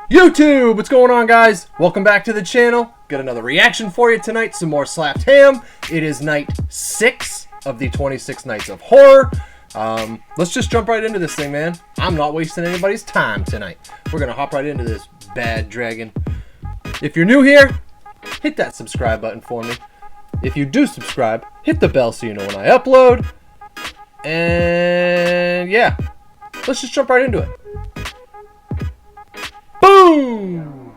YouTube, what's going on, guys? Welcome back to the channel. Got another reaction for you tonight, some more SlappedHam. It is night 6 of the 26 Nights of Horror. Let's just jump right into this thing, man. I'm not wasting anybody's time tonight. We're gonna hop right into this bad dragon. If you're new here, hit that subscribe button for me. If you do subscribe, hit the bell so you know when I upload. And yeah, let's just jump right into it. Boom!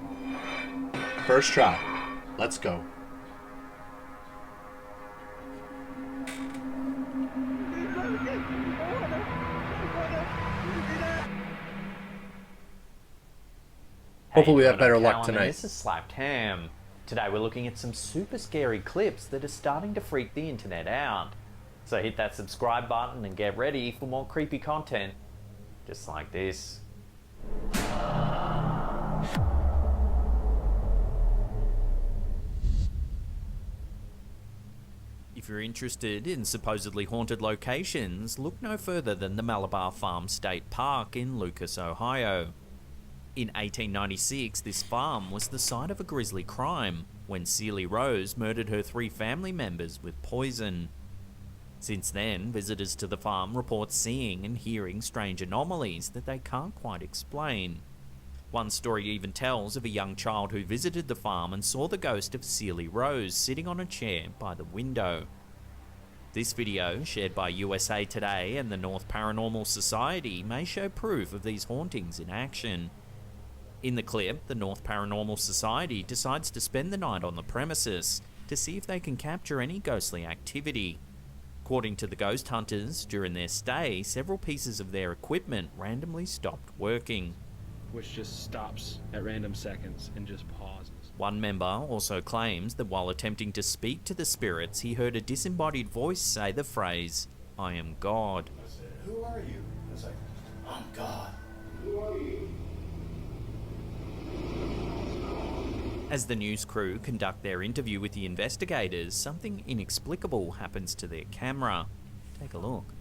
First try. Let's go. Hopefully we have better luck tonight. This is SlappedHam. Today we're looking at some super scary clips that are starting to freak the internet out. So hit that subscribe button and get ready for more creepy content, just like this. If you're interested in supposedly haunted locations, look no further than the Malabar Farm State Park in Lucas, Ohio. In 1896, this farm was the site of a grisly crime when Seely Rose murdered her 3 family members with poison. Since then, visitors to the farm report seeing and hearing strange anomalies that they can't quite explain. One story even tells of a young child who visited the farm and saw the ghost of Seely Rose sitting on a chair by the window. This video, shared by USA Today and the North Paranormal Society, may show proof of these hauntings in action. In the clip, the North Paranormal Society decides to spend the night on the premises to see if they can capture any ghostly activity. According to the ghost hunters, during their stay, several pieces of their equipment randomly stopped working, which just stops at random seconds and just pauses. One member also claims that while attempting to speak to the spirits, he heard a disembodied voice say the phrase, "I am God." I said, "Who are you?" I was like, "I'm God." Who are you? As the news crew conduct their interview with the investigators, something inexplicable happens to their camera. Take a look.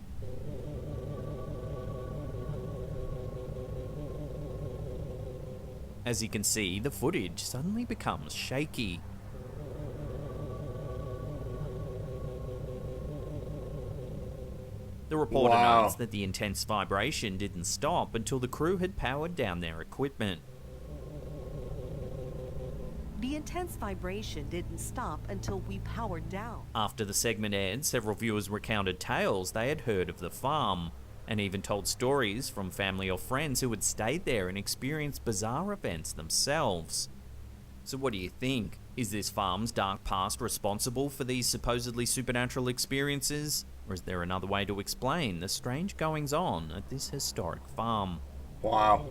As you can see, the footage suddenly becomes shaky. The reporter notes that the intense vibration didn't stop until the crew had powered down their equipment. The intense vibration didn't stop until we powered down. After the segment aired, several viewers recounted tales they had heard of the farm, and even told stories from family or friends who had stayed there and experienced bizarre events themselves. So what do you think? Is this farm's dark past responsible for these supposedly supernatural experiences? Or is there another way to explain the strange goings-on at this historic farm? Wow.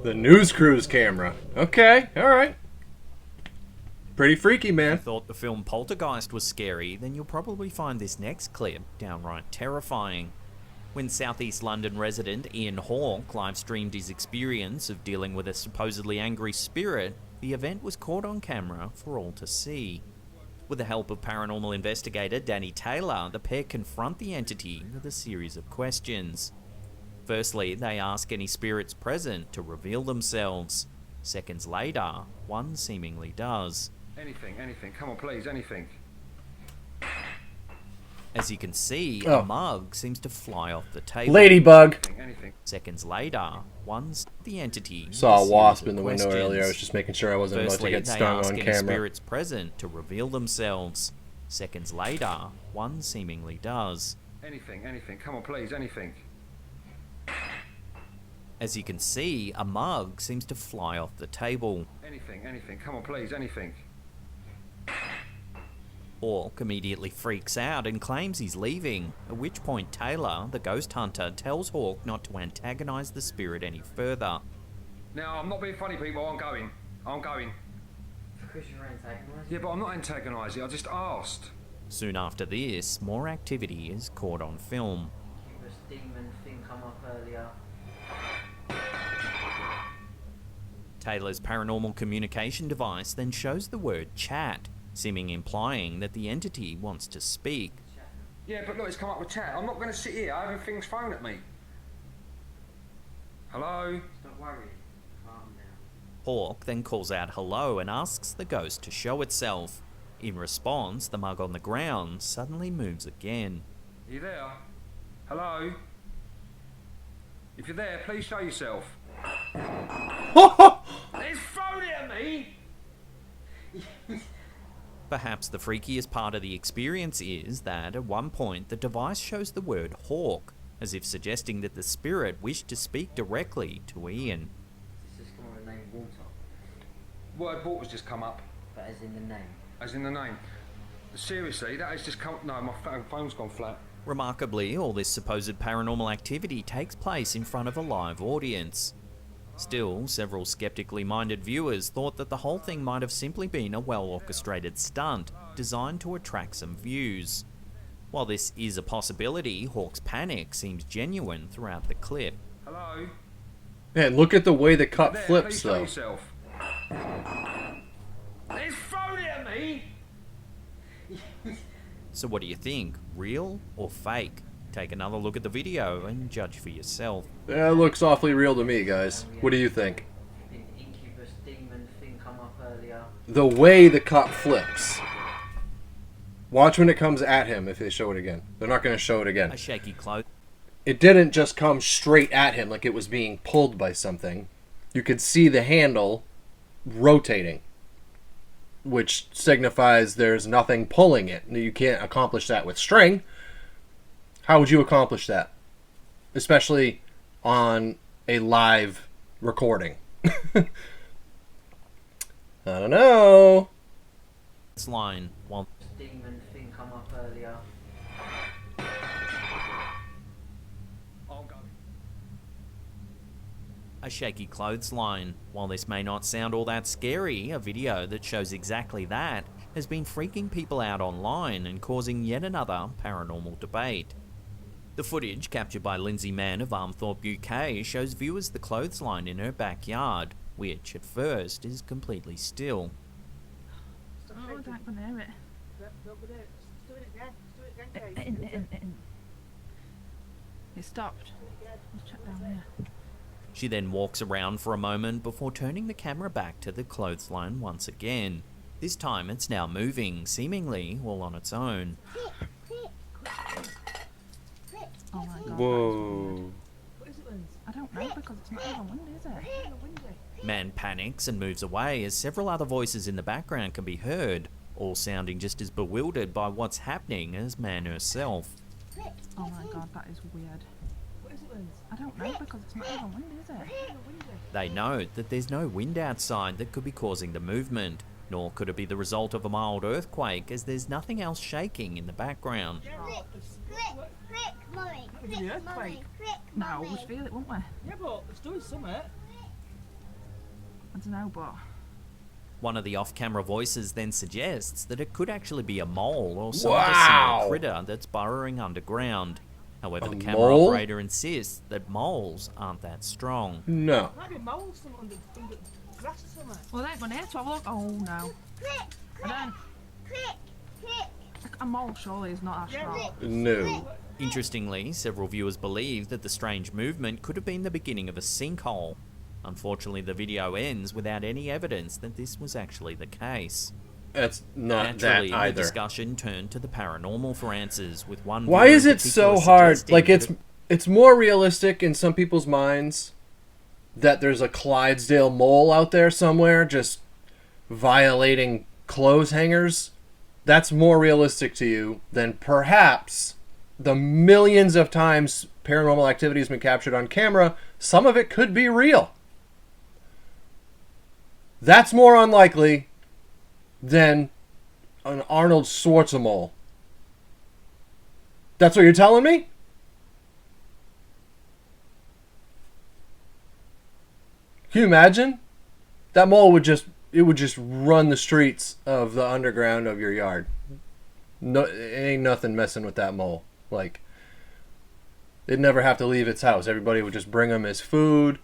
The news crew's camera. Okay, alright. Pretty freaky, man. If you thought the film Poltergeist was scary, then you'll probably find this next clip downright terrifying. When Southeast London resident Ian Hawke live-streamed his experience of dealing with a supposedly angry spirit, the event was caught on camera for all to see. With the help of paranormal investigator Danny Taylor, the pair confront the entity with a series of questions. Firstly, they ask any spirits present to reveal themselves. Seconds later, one seemingly does. Anything, come on please, anything. As you can see, a mug seems to fly off the table. Ladybug. Anything. Seconds later, the entity Saw a wasp in the window earlier. I was just making sure I wasn't about to get stung on camera. Spirits present to reveal themselves. Seconds later, one seemingly does. Anything, come on please, anything. As you can see, a mug seems to fly off the table. Anything, come on please, anything. Hawke immediately freaks out and claims he's leaving, at which point Taylor, the ghost hunter, tells Hawke not to antagonize the spirit any further. Now, I'm not being funny, people, I'm going. Because you're antagonizing? Yeah, but I'm not antagonizing, I just asked. Soon after this, more activity is caught on film. This demon thing come up earlier. Taylor's paranormal communication device then shows the word chat, seeming implying that the entity wants to speak. Yeah, but look, it's come up with chat. I'm not going to sit here having things thrown at me. Hello? Stop worrying. Calm down. Hawk then calls out hello and asks the ghost to show itself. In response, the mug on the ground suddenly moves again. You there? Hello? If you're there, please show yourself. It's thrown it at me! Perhaps the freakiest part of the experience is that at one point the device shows the word Hawk, as if suggesting that the spirit wished to speak directly to Ian. This just come up with the name Water, Word water's just come up, but as in the name. as in the name. Seriously, that has just come... No, my phone's gone flat. Remarkably, all this supposed paranormal activity takes place in front of a live audience. Still, several skeptically minded viewers thought that the whole thing might have simply been a well-orchestrated stunt designed to attract some views. While this is a possibility, Hawk's panic seems genuine throughout the clip. Hello? Man, look at the way the cut There, flips, please show though. yourself. It's thrown it at me! So what do you think? Real or fake? Take another look at the video and judge for yourself. That looks awfully real to me, guys. What do you think? An incubus demon thing come up earlier. The way the cut flips. Watch when it comes at him if they show it again. They're not going to show it again. A shaky clothes. It didn't just come straight at him like it was being pulled by something. You could see the handle rotating, which signifies there's nothing pulling it. You can't accomplish that with string. How would you accomplish that? Especially on a live recording. I don't know. Line while Demon thing come up earlier. I'm going. a shaky clothesline. While this may not sound all that scary, a video that shows exactly that has been freaking people out online and causing yet another paranormal debate. The footage, captured by Lindsay Mann of Armthorpe, UK, shows viewers the clothesline in her backyard, which, at first, is completely still. Oh, I don't want to hear it. It stopped. Let's check down here. She then walks around for a moment before turning the camera back to the clothesline once again. This time it's now moving, seemingly all on its own. Oh my god. Whoa. I don't know because it's not even windy, is it? Man panics and moves away as several other voices in the background can be heard, all sounding just as bewildered by what's happening as Man herself. Oh my god, that is weird. I don't know because it's not even windy, is it? They note that there's no wind outside that could be causing the movement, nor could it be the result of a mild earthquake as there's nothing else shaking in the background. No, we'd feel it, wouldn't we? Yeah, but it's doing something. I don't know, but One of the off-camera voices then suggests that it could actually be a mole or some Wow. other similar critter that's burrowing underground. However, the camera mole? operator insists that moles aren't that strong. No. Might be moles under grass or something. well, they ain't gonna here to have a look. Oh no. I don't. A mole surely is not that strong. No. Interestingly, several viewers believe that the strange movement could have been the beginning of a sinkhole. Unfortunately, the video ends without any evidence that this was actually the case. That's not Naturally, that the either. discussion turned to the paranormal for answers, with one Why viewer is in it so particular hard? suggesting Like, that it's more realistic in some people's minds that there's a Clydesdale mole out there somewhere just violating clothes hangers. That's more realistic to you than perhaps the millions of times Paranormal Activity has been captured on camera. Some of it could be real. That's more unlikely than an Arnold Schwarzenegger. That's what you're telling me? Can you imagine? That mole would just run the streets of the underground of your yard. No, it ain't nothing messing with that mole. Like, it'd never have to leave its house. Everybody would just bring him his food,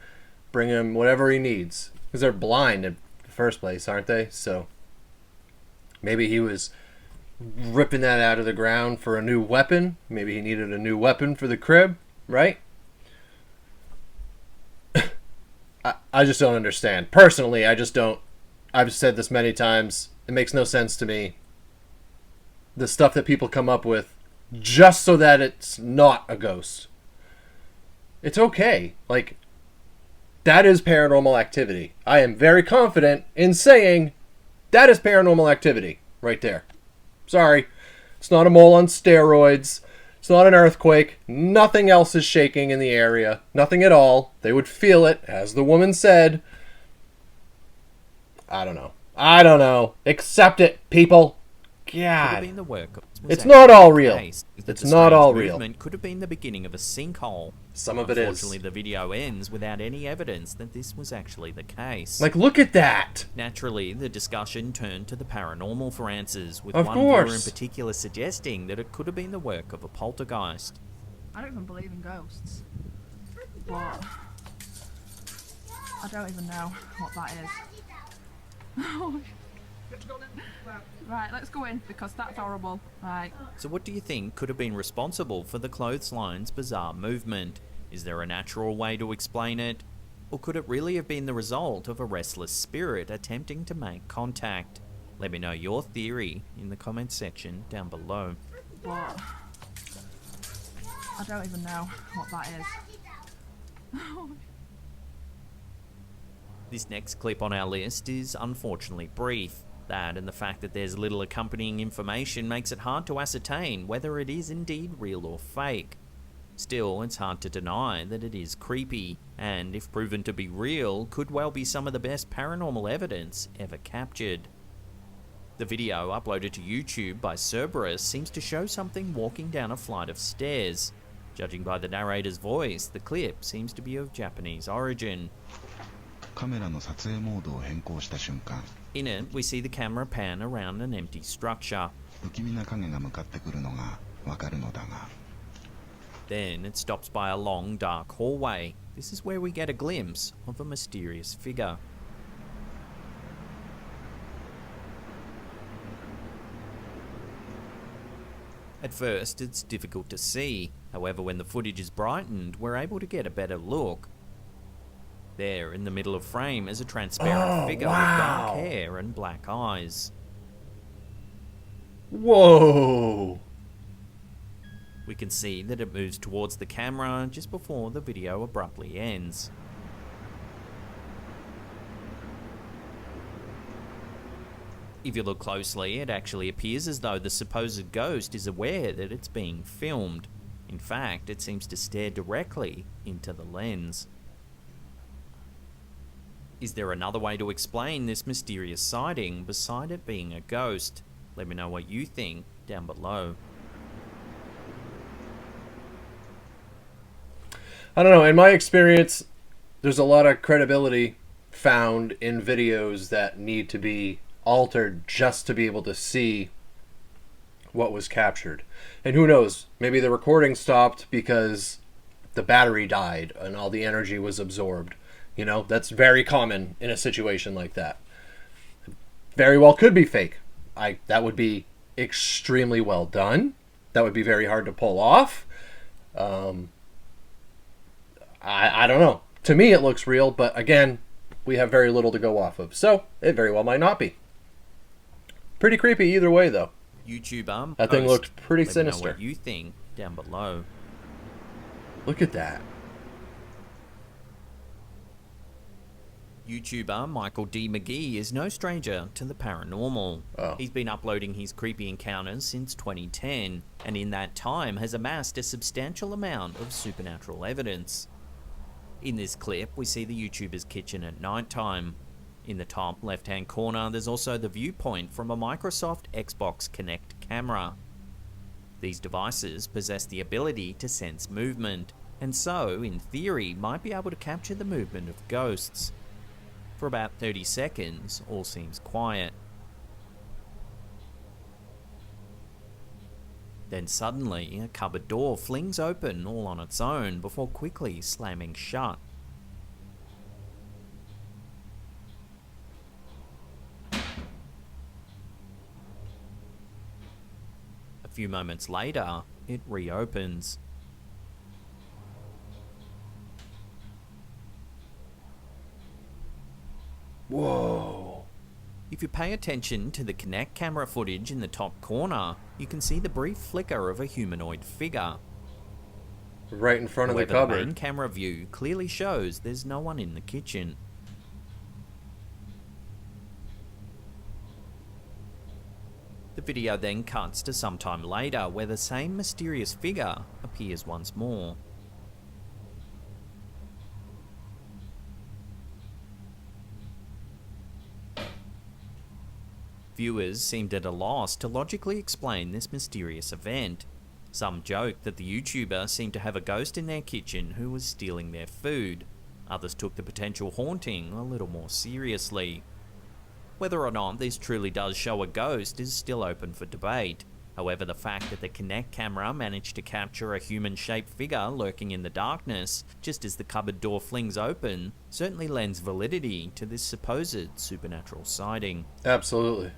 bring him whatever he needs. Because they're blind in the first place, aren't they? So maybe he was ripping that out of the ground for a new weapon. Maybe he needed a new weapon for the crib, right? I just don't understand. Personally, I just don't. I've said this many times. It makes no sense to me. The stuff that people come up with just so that it's not a ghost. It's okay. Like, that is Paranormal Activity. I am very confident in saying that is Paranormal Activity right there. Sorry. It's not a mole on steroids. It's not an earthquake. Nothing else is shaking in the area. Nothing at all. They would feel it, as the woman said. I don't know. I don't know. Accept it, people. God. Been the work It's not all real. It's not all real. Could have been the beginning of a sinkhole. Some of it is. Unfortunately, the video ends without any evidence that this was actually the case. Like, look at that. Naturally, the discussion turned to the paranormal for answers, with Of one course. viewer in particular suggesting that it could have been the work of a poltergeist. I don't even believe in ghosts. But I don't even know what that is. Right, let's go in, because that's horrible. Right. So what do you think could have been responsible for the clothesline's bizarre movement? Is there a natural way to explain it? Or could it really have been the result of a restless spirit attempting to make contact? Let me know your theory in the comments section down below. But I don't even know what that is. This next clip on our list is unfortunately brief. That and the fact that there's little accompanying information makes it hard to ascertain whether it is indeed real or fake. Still, it's hard to deny that it is creepy, and if proven to be real, could well be some of the best paranormal evidence ever captured. The video uploaded to YouTube by Cerberus seems to show something walking down a flight of stairs. Judging by the narrator's voice, the clip seems to be of Japanese origin. In it, we see the camera pan around an empty structure. Then it stops by a long, dark hallway. This is where we get a glimpse of a mysterious figure. At first, it's difficult to see. However, when the footage is brightened, we're able to get a better look. There, in the middle of frame, is a transparent figure with dark hair and black eyes. Whoa! We can see that it moves towards the camera just before the video abruptly ends. If you look closely, it actually appears as though the supposed ghost is aware that it's being filmed. In fact, it seems to stare directly into the lens. Is there another way to explain this mysterious sighting beside it being a ghost? Let me know what you think down below. I don't know, in my experience, there's a lot of credibility found in videos that need to be altered just to be able to see what was captured. And who knows, maybe the recording stopped because the battery died and all the energy was absorbed. You know, that's very common in a situation like that. Very well could be fake. That would be extremely well done. That would be very hard to pull off. I don't know. To me, it looks real, but again, we have very little to go off of. So, it very well might not be. Pretty creepy either way, though. YouTuber, that thing looked pretty Let sinister. Me know what you think down below. Look at that. YouTuber Michael D. McGee is no stranger to the paranormal. He's been uploading his creepy encounters since 2010, and in that time has amassed a substantial amount of supernatural evidence. In this clip, we see the YouTuber's kitchen at night time. In the top left-hand corner, there's also the viewpoint from a Microsoft Xbox Kinect camera. These devices possess the ability to sense movement, and so, in theory, might be able to capture the movement of ghosts. For about 30 seconds, all seems quiet. Then suddenly, a cupboard door flings open all on its own before quickly slamming shut. A few moments later, it reopens. Whoa. If you pay attention to the Kinect camera footage in the top corner, you can see the brief flicker of a humanoid figure. Right in front of the However, the cupboard. main camera view clearly shows there's no one in the kitchen. The video then cuts to some time later where the same mysterious figure appears once more. Viewers seemed at a loss to logically explain this mysterious event. Some joked that the YouTuber seemed to have a ghost in their kitchen who was stealing their food. Others took the potential haunting a little more seriously. Whether or not this truly does show a ghost is still open for debate. However, the fact that the Kinect camera managed to capture a human-shaped figure lurking in the darkness just as the cupboard door flings open certainly lends validity to this supposed supernatural sighting. Absolutely.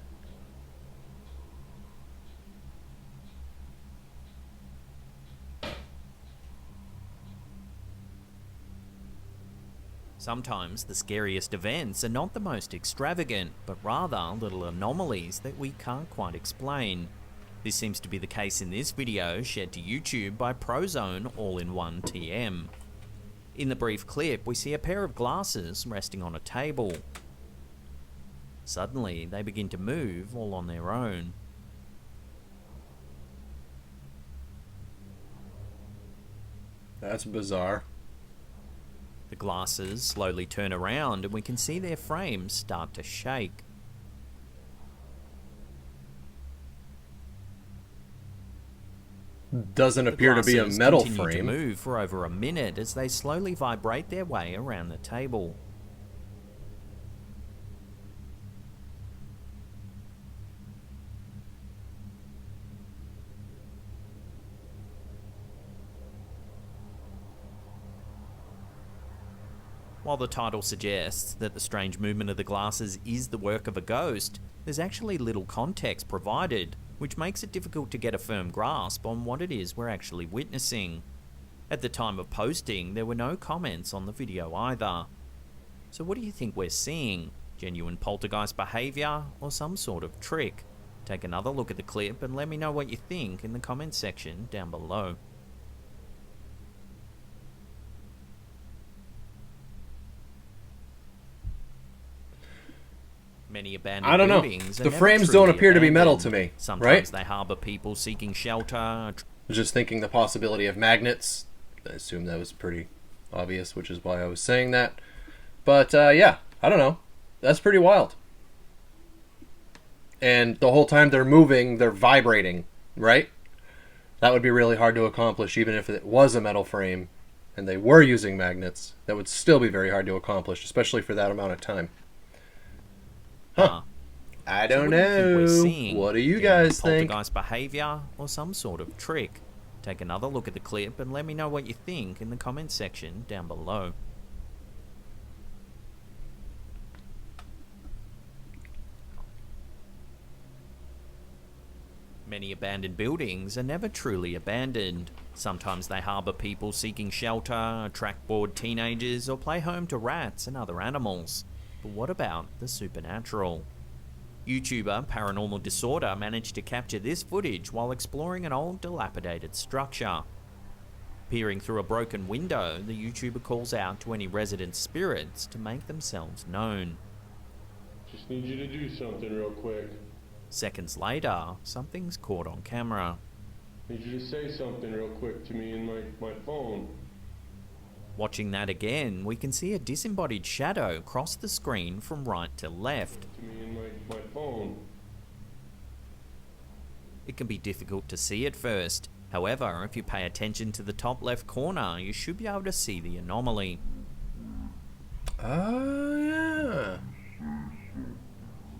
Sometimes the scariest events are not the most extravagant, but rather little anomalies that we can't quite explain. This seems to be the case in this video shared to YouTube by Prozone All-in-One TM. In the brief clip, we see a pair of glasses resting on a table. Suddenly, they begin to move all on their own. That's bizarre. The glasses slowly turn around and we can see their frames start to shake. Doesn't appear to be a glasses metal continue frame. to move for over a minute as they slowly vibrate their way around the table. While the title suggests that the strange movement of the glasses is the work of a ghost, there's actually little context provided, which makes it difficult to get a firm grasp on what it is we're actually witnessing. At the time of posting, there were no comments on the video either. So what do you think we're seeing? Genuine poltergeist behaviour or some sort of trick? Take another look at the clip and let me know what you think in the comments section down below. Many abandoned I don't know. buildings are The never frames truly don't appear to be metal to abandoned. me, Sometimes right? they harbour people seeking shelter. I was just thinking the possibility of magnets. I assume that was pretty obvious, which is why I was saying that. But yeah, I don't know. That's pretty wild. And the whole time they're moving, they're vibrating, right? That would be really hard to accomplish even if it was a metal frame and they were using magnets. That would still be very hard to accomplish, especially for that amount of time. Huh. I don't know. What do you guys think? Poltergeist behaviour or some sort of trick? Take another look at the clip and let me know what you think in the comments section down below. Many abandoned buildings are never truly abandoned. Sometimes they harbour people seeking shelter, attract bored teenagers, or play home to rats and other animals. But what about the supernatural? YouTuber Paranormal Disorder managed to capture this footage while exploring an old dilapidated structure. Peering through a broken window, the YouTuber calls out to any resident spirits to make themselves known. Just need you to do something real quick. Seconds later, something's caught on camera. Need you to say something real quick to me in my phone. Watching that again, we can see a disembodied shadow cross the screen from right to left. To me in my phone. It can be difficult to see at first. However, if you pay attention to the top left corner, you should be able to see the anomaly. Oh, yeah.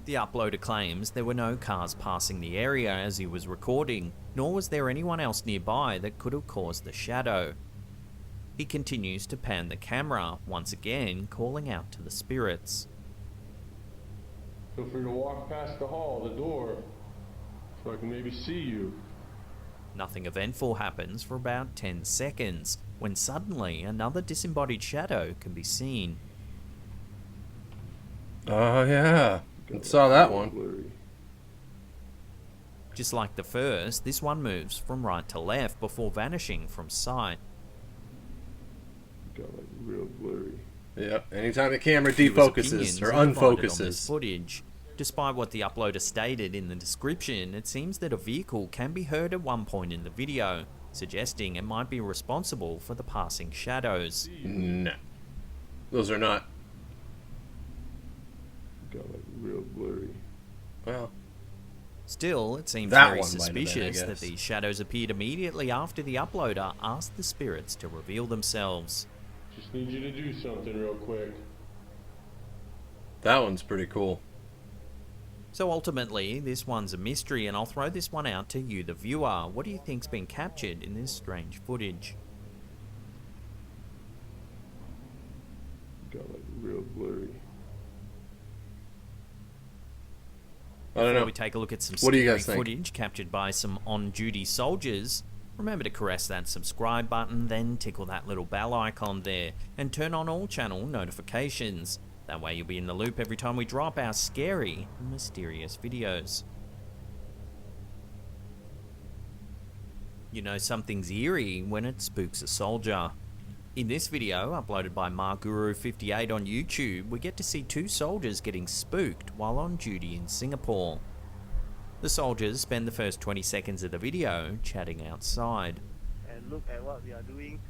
The uploader claims there were no cars passing the area as he was recording, nor was there anyone else nearby that could have caused the shadow. He continues to pan the camera, once again calling out to the spirits. Feel free to walk past the hall, the door, so I can maybe see you. Nothing eventful happens for about 10 seconds, when suddenly another disembodied shadow can be seen. Oh, yeah. I saw that one. Blurry. Just like the first, this one moves from right to left before vanishing from sight. Got like real blurry. Yep. Anytime the camera Viewers' defocuses opinions or are divided on this unfocuses. footage. Despite what the uploader stated in the description, it seems that a vehicle can be heard at one point in the video, suggesting it might be responsible for the passing shadows. No. Those are not. Got like real blurry. Well, Still, it seems That very one might have been, I suspicious that guess. these shadows appeared immediately after the uploader asked the spirits to reveal themselves. Just need you to do something real quick. that one's pretty cool. So ultimately, this one's a mystery, and I'll throw this one out to you, the viewer. What do you think's been captured in this strange footage? Got like real blurry. I don't Before know. we take a look at some What do you scary guys think? footage captured by some on-duty soldiers, remember to caress that subscribe button, then tickle that little bell icon there, and turn on all channel notifications. That way you'll be in the loop every time we drop our scary and mysterious videos. You know something's eerie when it spooks a soldier. In this video, uploaded by MarGuru58 on YouTube, we get to see two soldiers getting spooked while on duty in Singapore. The soldiers spend the first 20 seconds of the video chatting outside. And look at what we are doing.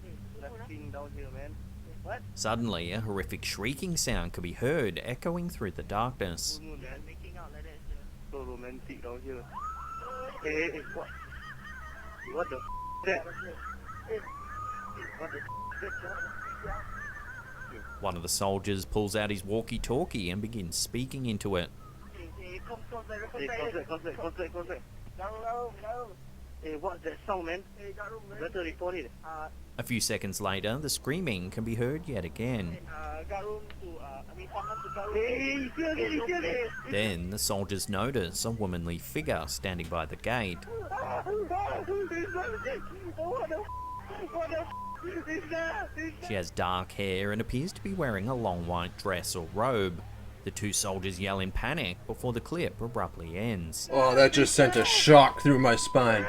Nothing down here, man. What? Suddenly, a horrific shrieking sound could be heard echoing through the darkness. Man. Making out like that. So romantic down here. Hey, what? What the that? What the One of the soldiers pulls out his walkie-talkie and begins speaking into it. Hey, what's that sound, man? Better report it. A few seconds later, the screaming can be heard yet again. Then the soldiers notice a womanly figure standing by the gate. She has dark hair and appears to be wearing a long white dress or robe. The two soldiers yell in panic before the clip abruptly ends. Oh, that just sent a shock through my spine.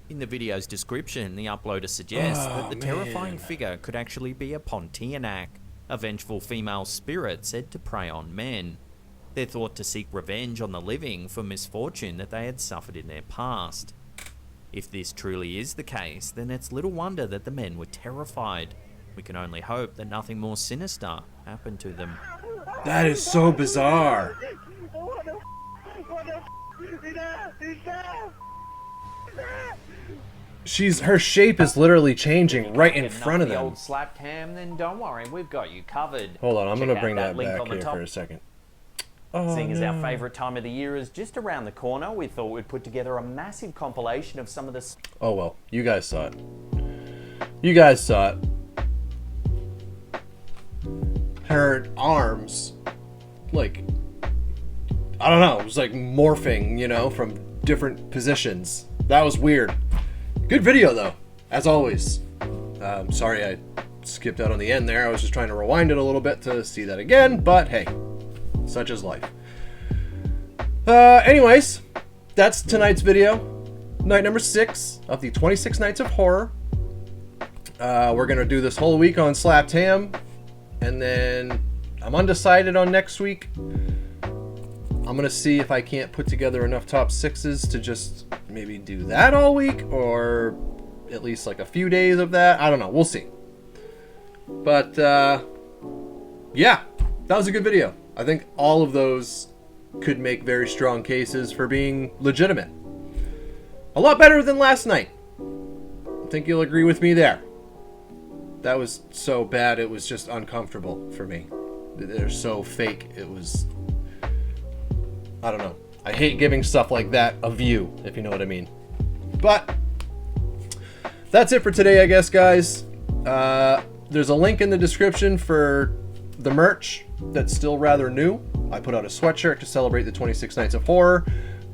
In the video's description, the uploader suggests that the terrifying figure could actually be a Pontianak, a vengeful female spirit said to prey on men. They're thought to seek revenge on the living for misfortune that they had suffered in their past. If this truly is the case, then it's little wonder that the men were terrified. We can only hope that nothing more sinister happened to them. That is so bizarre. Her shape is literally changing right in front of the them. old SlappedHam, then don't worry, we've got you covered. Hold on, I'm Check gonna out bring that link back on the here top. for a second. Oh, Seeing as our no. favourite time of the year is just around the corner, we thought we'd put together a massive compilation of some of the... Oh well, you guys saw it. You guys saw it. Her arms, like, I don't know, it was like morphing, you know, from different positions. That was weird. Good video though, as always. Sorry I skipped out on the end there. I was just trying to rewind it a little bit to see that again, but hey, such is life. Anyways, that's tonight's video. Night number 6 of the 26 Nights of Horror. We're going to do this whole week on SlappedHam. And then I'm undecided on next week. I'm going to see if I can't put together enough top 6s to just maybe do that all week. Or at least like a few days of that. I don't know. We'll see. But, yeah. That was a good video. I think all of those could make very strong cases for being legitimate. A lot better than last night. I think you'll agree with me there. That was so bad, it was just uncomfortable for me. They're so fake, it was... I don't know. I hate giving stuff like that a view, if you know what I mean. But, that's it for today, I guess, guys. There's a link in the description for the merch that's still rather new. I put out a sweatshirt to celebrate the 26 Nights of Horror.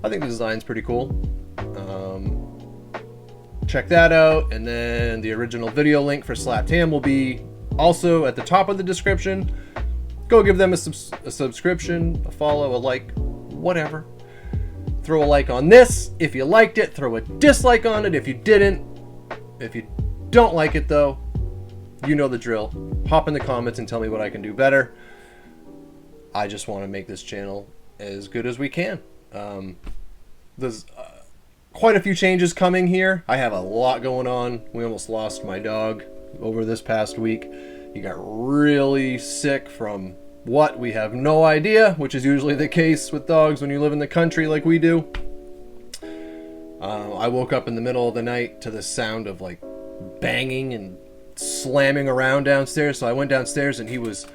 I think the design's pretty cool. Check that out, and then the original video link for SlappedHam will be also at the top of the description. go give them a subscription, a follow, a like, whatever. Throw a like on this if you liked it. Throw a dislike on it if you didn't. If you don't like it though, you know the drill. Hop in the comments and tell me what I can do better. I just want to make this channel as good as we can. There's quite a few changes coming here. I have a lot going on. We almost lost my dog over this past week. He got really sick from what? We have no idea, which is usually the case with dogs when you live in the country like we do. I woke up in the middle of the night to the sound of like banging and slamming around downstairs. So I went downstairs and he was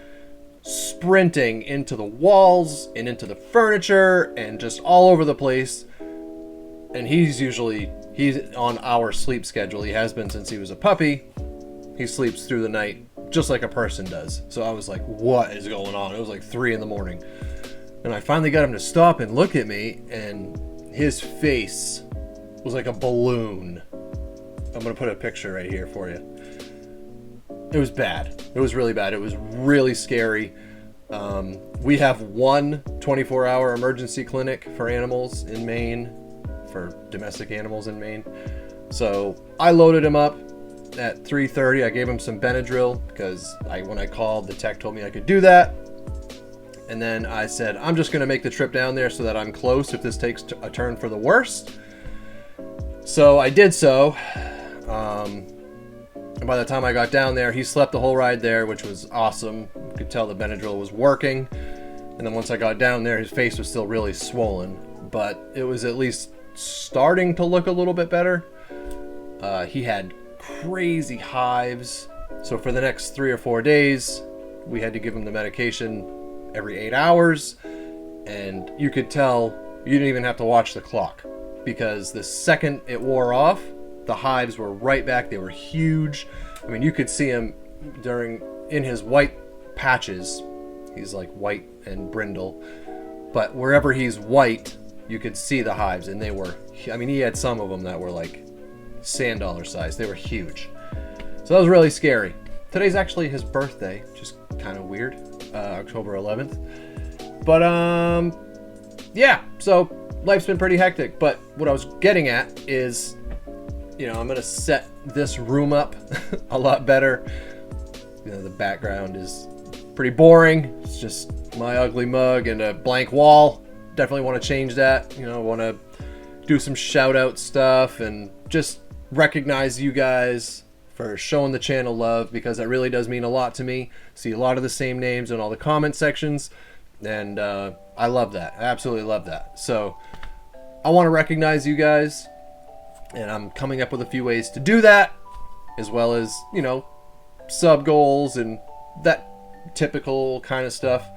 sprinting into the walls and into the furniture and just all over the place. And he's on our sleep schedule. He has been since he was a puppy. He sleeps through the night just like a person does. So I was like, what is going on? It was like 3 in the morning. And I finally got him to stop and look at me, and his face was like a balloon. I'm going to put a picture right here for you. It was bad. It was really bad. It was really scary. We have one 24-hour emergency clinic for animals in Maine, for domestic animals in Maine. So I loaded him up at 3:30. I gave him some Benadryl because when I called, the tech told me I could do that. And then I said, I'm just going to make the trip down there so that I'm close if this takes a turn for the worst. So I did so. And by the time I got down there, he slept the whole ride there, which was awesome. You could tell the Benadryl was working. And then once I got down there, his face was still really swollen, but it was at least starting to look a little bit better. He had crazy hives. So for the next 3 or 4 days, we had to give him the medication every 8 hours. And you could tell you didn't even have to watch the clock, because the second it wore off, the hives were right back. They were huge. I mean, you could see him in his white patches. He's like white and brindle, but wherever he's white, you could see the hives, and they were, I mean, he had some of them that were like sand dollar size. They were huge. So that was really scary. Today's actually his birthday, which is kind of weird, October 11th. But yeah, so life's been pretty hectic. But what I was getting at is, you know, I'm gonna set this room up a lot better. You know, the background is pretty boring. It's just my ugly mug and a blank wall. Definitely want to change that. You know, want to do some shout out stuff and just recognize you guys for showing the channel love, because that really does mean a lot to me. See a lot of the same names in all the comment sections, and I love that. I absolutely love that. So I want to recognize you guys, and I'm coming up with a few ways to do that, as well as, you know, sub goals and that typical kind of stuff.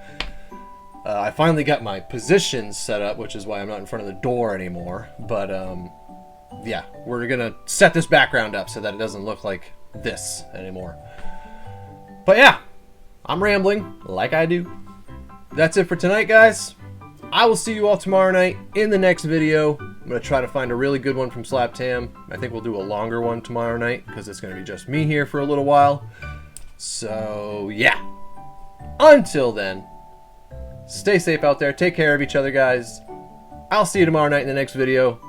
I finally got my positions set up, which is why I'm not in front of the door anymore. But yeah, we're gonna set this background up so that it doesn't look like this anymore. But yeah, I'm rambling like I do. That's it for tonight, guys. I will see you all tomorrow night in the next video. I'm gonna try to find a really good one from SlappedHam. I think we'll do a longer one tomorrow night because it's gonna be just me here for a little while. So yeah, until then, stay safe out there. Take care of each other, guys. I'll see you tomorrow night in the next video.